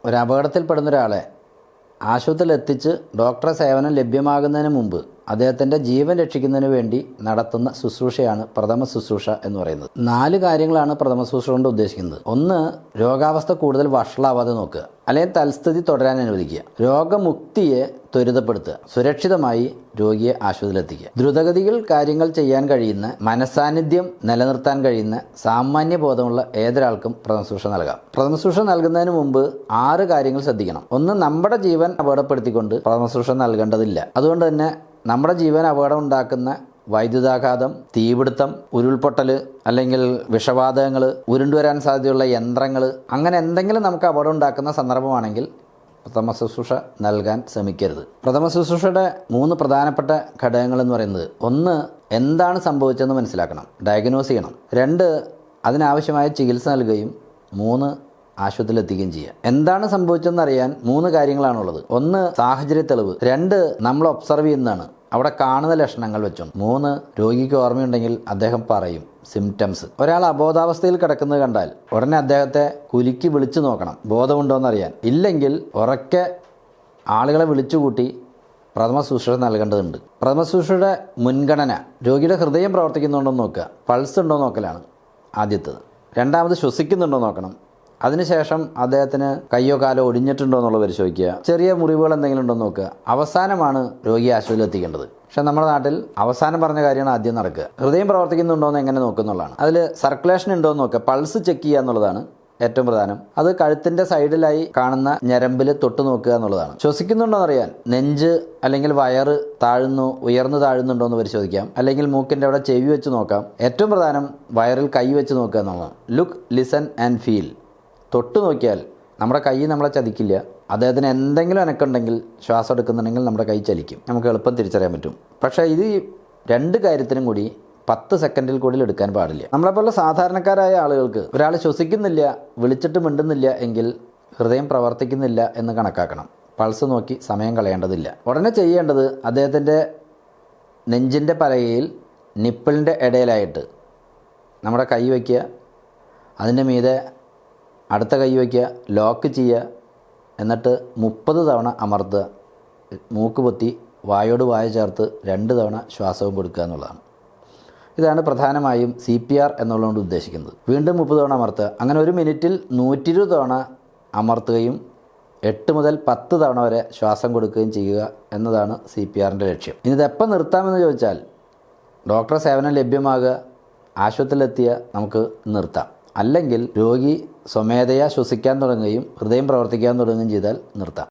ഒരു അപകടത്തിൽപ്പെടുന്ന ഒരാളെ ആശുപത്രിയിൽ എത്തിച്ച് ഡോക്ടറെ സേവനം ലഭ്യമാകുന്നതിന് മുമ്പ് അദ്ദേഹത്തിൻ്റെ ജീവൻ രക്ഷിക്കുന്നതിന് വേണ്ടി നടത്തുന്ന ശുശ്രൂഷയാണ് പ്രഥമ ശുശ്രൂഷ എന്ന് പറയുന്നത്. 4 കാര്യങ്ങളാണ് പ്രഥമ ശുശ്രൂഷ കൊണ്ട് ഉദ്ദേശിക്കുന്നത്. 1, രോഗാവസ്ഥ കൂടുതൽ വഷളാവാതെ നോക്കുക, അല്ലെങ്കിൽ തൽസ്ഥിതി തുടരാൻ അനുവദിക്കുക. രോഗമുക്തിയെ ത്വരിതപ്പെടുത്തുക. സുരക്ഷിതമായി രോഗിയെ ആശുപത്രിയിലെത്തിക്കുക. ദ്രുതഗതിയിൽ കാര്യങ്ങൾ ചെയ്യാൻ കഴിയുന്ന, മനസാന്നിധ്യം നിലനിർത്താൻ കഴിയുന്ന സാമാന്യ ബോധമുള്ള ഏതൊരാൾക്കും പ്രഥമ ശുശ്രൂഷ നൽകാം. പ്രഥമ ശുശ്രൂഷ നൽകുന്നതിന് മുമ്പ് 6 കാര്യങ്ങൾ ശ്രദ്ധിക്കണം. 1, നമ്മുടെ ജീവൻ അപകടപ്പെടുത്തിക്കൊണ്ട് പ്രഥമ ശുശ്രൂഷ നൽകേണ്ടതില്ല. അതുകൊണ്ട് തന്നെ നമ്മുടെ ജീവൻ അപകടം ഉണ്ടാക്കുന്ന വൈദ്യുതാഘാതം, തീപിടുത്തം, ഉരുൾപൊട്ടൽ, അല്ലെങ്കിൽ വിഷവാതകങ്ങൾ, ഉരുണ്ടുവരാൻ സാധ്യതയുള്ള യന്ത്രങ്ങൾ, അങ്ങനെ എന്തെങ്കിലും നമുക്ക് അപകടം ഉണ്ടാക്കുന്ന സന്ദർഭമാണെങ്കിൽ പ്രഥമ ശുശ്രൂഷ നൽകാൻ ശ്രമിക്കരുത്. പ്രഥമ ശുശ്രൂഷയുടെ 3 പ്രധാനപ്പെട്ട ഘടകങ്ങൾ എന്ന് പറയുന്നത്: 1, എന്താണ് സംഭവിച്ചതെന്ന് മനസ്സിലാക്കണം, ഡയഗ്നോസ് ചെയ്യണം. 2, അതിനാവശ്യമായ ചികിത്സ നൽകുകയും. 3, ആശുപത്രിയിൽ എത്തിക്കുകയും ചെയ്യുക. എന്താണ് സംഭവിച്ചതെന്ന് അറിയാൻ 3 കാര്യങ്ങളാണുള്ളത്. 1, സാഹചര്യ തെളിവ്. 2, നമ്മൾ ഒബ്സർവ് ചെയ്യുന്നതാണ്, അവിടെ കാണുന്ന ലക്ഷണങ്ങൾ വെച്ചുകൊണ്ട്. 3, രോഗിക്ക് ഓർമ്മയുണ്ടെങ്കിൽ അദ്ദേഹം പറയും സിംറ്റംസ്. ഒരാൾ അബോധാവസ്ഥയിൽ കിടക്കുന്നത് കണ്ടാൽ ഉടനെ അദ്ദേഹത്തെ കുലുക്കി വിളിച്ചു നോക്കണം, ബോധമുണ്ടോയെന്നറിയാൻ. ഇല്ലെങ്കിൽ ഉറക്കെ ആളുകളെ വിളിച്ചുകൂട്ടി പ്രഥമ ശുശ്രൂഷ നൽകേണ്ടതുണ്ട്. പ്രഥമ ശുശ്രൂഷയുടെ മുൻഗണന രോഗിയുടെ ഹൃദയം പ്രവർത്തിക്കുന്നുണ്ടോ എന്ന് നോക്കുക, പൾസ് ഉണ്ടോ നോക്കലാണ് ആദ്യത്തേത്. 2ാമത് ശ്വസിക്കുന്നുണ്ടോ നോക്കണം. അതിനുശേഷം അദ്ദേഹത്തിന് കയ്യോ കാലോ ഒടിഞ്ഞിട്ടുണ്ടോ എന്നുള്ളത് പരിശോധിക്കുക. ചെറിയ മുറിവുകൾ എന്തെങ്കിലും ഉണ്ടോ എന്ന് നോക്കുക. അവസാനമാണ് രോഗിയെ ആശുപത്രിയിൽ എത്തിക്കേണ്ടത്. പക്ഷേ നമ്മുടെ നാട്ടിൽ അവസാനം പറഞ്ഞ കാര്യമാണ് ആദ്യം നടക്കുക. ഹൃദയം പ്രവർത്തിക്കുന്നുണ്ടോ എന്ന് എങ്ങനെ നോക്കുന്നുള്ളതാണ്. അതിൽ സർക്കുലേഷൻ ഉണ്ടോ എന്ന് നോക്കുക, പൾസ് ചെക്ക് ചെയ്യുക എന്നുള്ളതാണ് ഏറ്റവും പ്രധാനം. അത് കഴുത്തിൻ്റെ സൈഡിലായി കാണുന്ന ഞരമ്പിൽ തൊട്ട് നോക്കുക എന്നുള്ളതാണ്. ശ്വസിക്കുന്നുണ്ടോ എന്നറിയാൻ നെഞ്ച് അല്ലെങ്കിൽ വയറ് ഉയർന്നു താഴുന്നുണ്ടോ എന്ന് പരിശോധിക്കാം. അല്ലെങ്കിൽ മൂക്കിൻ്റെ അവിടെ ചെവി വെച്ച് നോക്കാം. ഏറ്റവും പ്രധാനം വയറിൽ കൈ വെച്ച് നോക്കുക എന്നുള്ളതാണ്. Look, listen and feel. തൊട്ട് നോക്കിയാൽ നമ്മുടെ കൈ നമ്മളെ ചതിക്കില്ല. അദ്ദേഹത്തിന് എന്തെങ്കിലും അനക്കുണ്ടെങ്കിൽ, ശ്വാസം എടുക്കുന്നുണ്ടെങ്കിൽ നമ്മുടെ കൈ ചലിക്കും, നമുക്ക് എളുപ്പം തിരിച്ചറിയാൻ പറ്റും. പക്ഷേ ഇത് 2 കാര്യത്തിനും കൂടി 10 സെക്കൻഡിൽ കൂടുതൽ എടുക്കാൻ പാടില്ല. നമ്മളെപ്പോലെ സാധാരണക്കാരായ ആളുകൾക്ക് ഒരാൾ ശ്വസിക്കുന്നില്ല, വിളിച്ചിട്ട് മിണ്ടുന്നില്ല എങ്കിൽ ഹൃദയം പ്രവർത്തിക്കുന്നില്ല എന്ന് കണക്കാക്കണം. പൾസ് നോക്കി സമയം കളയേണ്ടതില്ല. ഉടനെ ചെയ്യേണ്ടത് അദ്ദേഹത്തിൻ്റെ നെഞ്ചിൻ്റെ പലകയിൽ നിപ്പിളിൻ്റെ ഇടയിലായിട്ട് നമ്മുടെ കൈ വയ്ക്കുക. അതിൻ്റെ മീതെ അടുത്ത കൈ വയ്ക്കുക, ലോക്ക് ചെയ്യുക. എന്നിട്ട് 30 തവണ അമർത്തുക. മൂക്ക് പൊത്തി വായോട് വായ ചേർത്ത് 2 തവണ ശ്വാസവും കൊടുക്കുക എന്നുള്ളതാണ്. ഇതാണ് പ്രധാനമായും CPR എന്നുള്ളതുകൊണ്ട് ഉദ്ദേശിക്കുന്നത്. വീണ്ടും 30 തവണ അമർത്തുക. അങ്ങനെ 1 മിനിറ്റിൽ 120 തവണ അമർത്തുകയും 8 മുതൽ 10 തവണ വരെ ശ്വാസം കൊടുക്കുകയും ചെയ്യുക എന്നതാണ് CPRൻ്റെ ലക്ഷ്യം. ഇനി ഇതെപ്പോൾ നിർത്താമെന്ന് ചോദിച്ചാൽ, ഡോക്ടറെ സേവനം ലഭ്യമാകുക, ആശുപത്രിയിലെത്തിയ നമുക്ക് നിർത്താം. അല്ലെങ്കിൽ രോഗി സ്വമേധയാ ശ്വസിക്കാൻ തുടങ്ങുകയും ഹൃദയം പ്രവർത്തിക്കാൻ തുടങ്ങുകയും ചെയ്താൽ നിർത്താം.